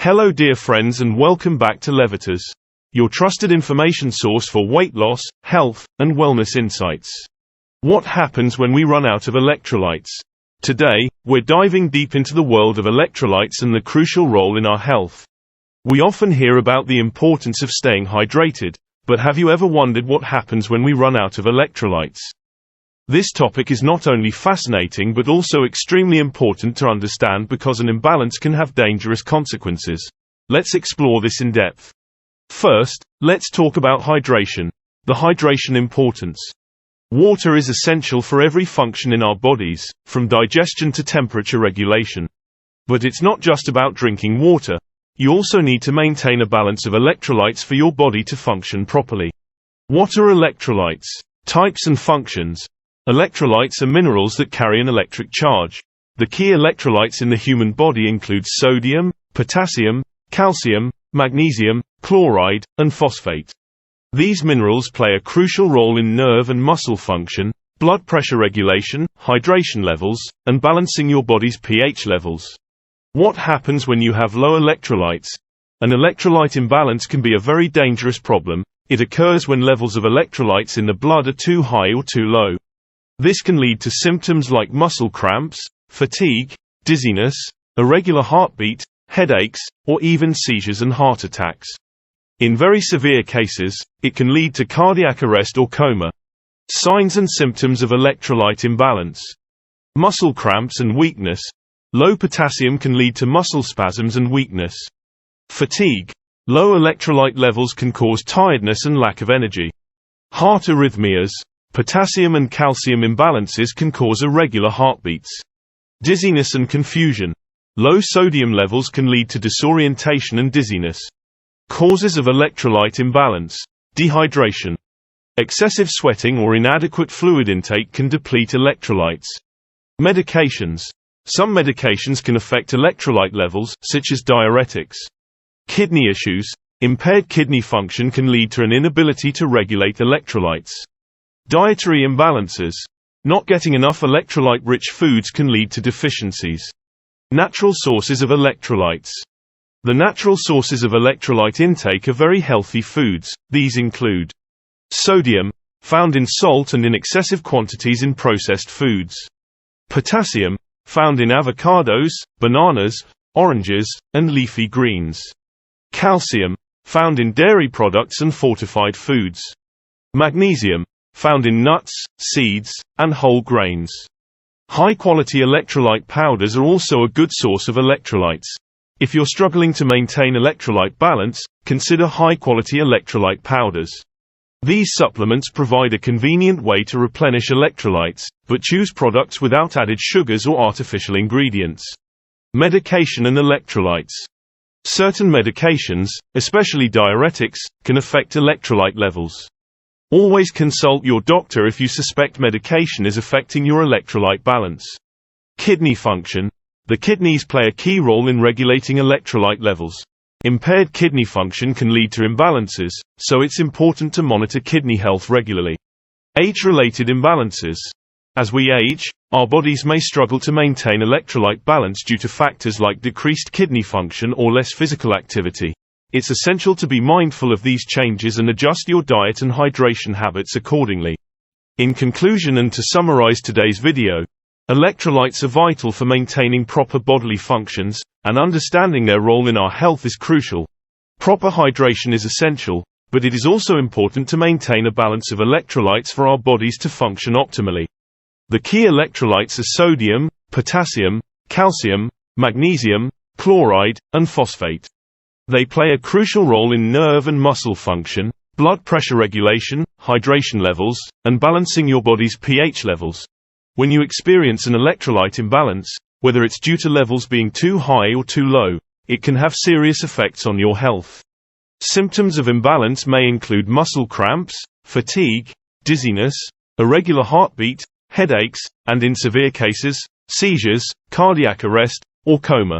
Hello dear friends, and welcome back to Levitas, your trusted information source for weight loss, health, and wellness insights. What happens when we run out of electrolytes? Today, we're diving deep into the world of electrolytes and the crucial role in our health. We often hear about the importance of staying hydrated, but have you ever wondered what happens when we run out of electrolytes? This topic is not only fascinating but also extremely important to understand because an imbalance can have dangerous consequences. Let's explore this in depth. First, let's talk about hydration. The hydration importance. Water is essential for every function in our bodies, from digestion to temperature regulation. But it's not just about drinking water. You also need to maintain a balance of electrolytes for your body to function properly. What are electrolytes? Types and functions. Electrolytes are minerals that carry an electric charge. The key electrolytes in the human body include sodium, potassium, calcium, magnesium, chloride, and phosphate. These minerals play a crucial role in nerve and muscle function, blood pressure regulation, hydration levels, and balancing your body's pH levels. What happens when you have low electrolytes? An electrolyte imbalance can be a very dangerous problem. It occurs when levels of electrolytes in the blood are too high or too low. This can lead to symptoms like muscle cramps, fatigue, dizziness, irregular heartbeat, headaches, or even seizures and heart attacks. In very severe cases, it can lead to cardiac arrest or coma. Signs and symptoms of electrolyte imbalance. Muscle cramps and weakness. Low potassium can lead to muscle spasms and weakness. Fatigue. Low electrolyte levels can cause tiredness and lack of energy. Heart arrhythmias. Potassium and calcium imbalances can cause irregular heartbeats. Dizziness and confusion. Low sodium levels can lead to disorientation and dizziness. Causes of electrolyte imbalance. Dehydration. Excessive sweating or inadequate fluid intake can deplete electrolytes. Medications. Some medications can affect electrolyte levels, such as diuretics. Kidney issues. Impaired kidney function can lead to an inability to regulate electrolytes. Dietary imbalances. Not getting enough electrolyte-rich foods can lead to deficiencies. Natural sources of electrolytes. The natural sources of electrolyte intake are very healthy foods. These include sodium, found in salt and in excessive quantities in processed foods. Potassium, found in avocados, bananas, oranges, and leafy greens. Calcium, found in dairy products and fortified foods. Magnesium, found in nuts, seeds, and whole grains. High-quality electrolyte powders are also a good source of electrolytes. If you're struggling to maintain electrolyte balance, consider high-quality electrolyte powders. These supplements provide a convenient way to replenish electrolytes, but choose products without added sugars or artificial ingredients. Medication and electrolytes. Certain medications, especially diuretics, can affect electrolyte levels. Always consult your doctor if you suspect medication is affecting your electrolyte balance. Kidney function. The kidneys play a key role in regulating electrolyte levels. Impaired kidney function can lead to imbalances, so it's important to monitor kidney health regularly. Age-related imbalances. As we age, our bodies may struggle to maintain electrolyte balance due to factors like decreased kidney function or less physical activity. It's essential to be mindful of these changes and adjust your diet and hydration habits accordingly. In conclusion, and to summarize today's video, electrolytes are vital for maintaining proper bodily functions, and understanding their role in our health is crucial. Proper hydration is essential, but it is also important to maintain a balance of electrolytes for our bodies to function optimally. The key electrolytes are sodium, potassium, calcium, magnesium, chloride, and phosphate. They play a crucial role in nerve and muscle function, blood pressure regulation, hydration levels, and balancing your body's pH levels. When you experience an electrolyte imbalance, whether it's due to levels being too high or too low, it can have serious effects on your health. Symptoms of imbalance may include muscle cramps, fatigue, dizziness, irregular heartbeat, headaches, and in severe cases, seizures, cardiac arrest, or coma.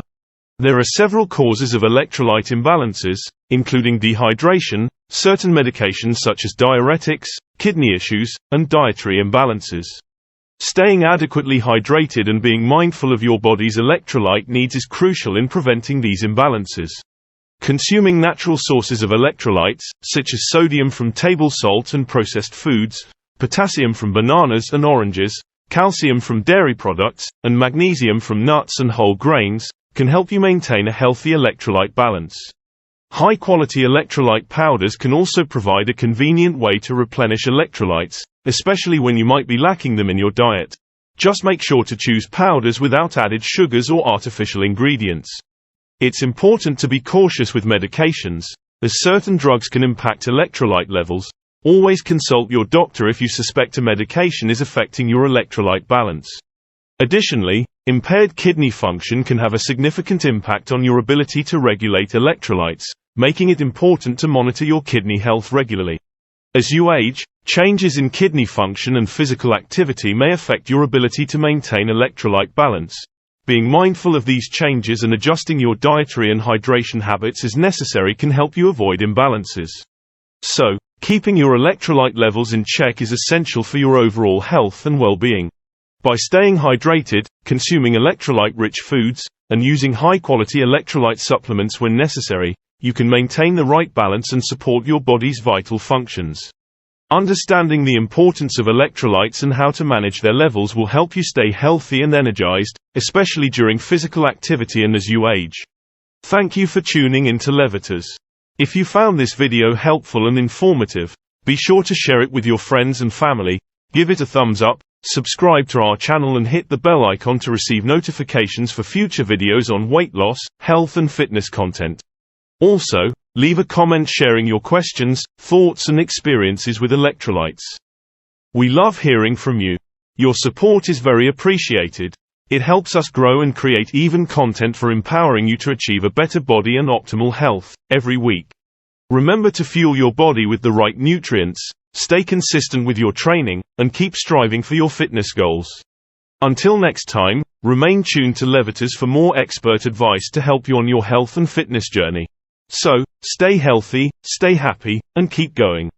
There are several causes of electrolyte imbalances, including dehydration, certain medications such as diuretics, kidney issues, and dietary imbalances. Staying adequately hydrated and being mindful of your body's electrolyte needs is crucial in preventing these imbalances. Consuming natural sources of electrolytes, such as sodium from table salt and processed foods, potassium from bananas and oranges, calcium from dairy products, and magnesium from nuts and whole grains, can help you maintain a healthy electrolyte balance. High-quality electrolyte powders can also provide a convenient way to replenish electrolytes, especially when you might be lacking them in your diet. Just make sure to choose powders without added sugars or artificial ingredients. It's important to be cautious with medications, as certain drugs can impact electrolyte levels. Always consult your doctor if you suspect a medication is affecting your electrolyte balance. Additionally, impaired kidney function can have a significant impact on your ability to regulate electrolytes, making it important to monitor your kidney health regularly. As you age, changes in kidney function and physical activity may affect your ability to maintain electrolyte balance. Being mindful of these changes and adjusting your dietary and hydration habits as necessary can help you avoid imbalances. So, keeping your electrolyte levels in check is essential for your overall health and well-being. By staying hydrated, consuming electrolyte-rich foods, and using high-quality electrolyte supplements when necessary, you can maintain the right balance and support your body's vital functions. Understanding the importance of electrolytes and how to manage their levels will help you stay healthy and energized, especially during physical activity and as you age. Thank you for tuning in to Levitas. If you found this video helpful and informative, be sure to share it with your friends and family, give it a thumbs up, subscribe to our channel and hit the bell icon to receive notifications for future videos on weight loss, health and fitness content. Also, leave a comment sharing your questions, thoughts and experiences with electrolytes. We love hearing from you. Your support is very appreciated. It helps us grow and create even content for empowering you to achieve a better body and optimal health every week. Remember to fuel your body with the right nutrients, stay consistent with your training, and keep striving for your fitness goals. Until next time, remain tuned to Levitas for more expert advice to help you on your health and fitness journey. So, stay healthy, stay happy, and keep going.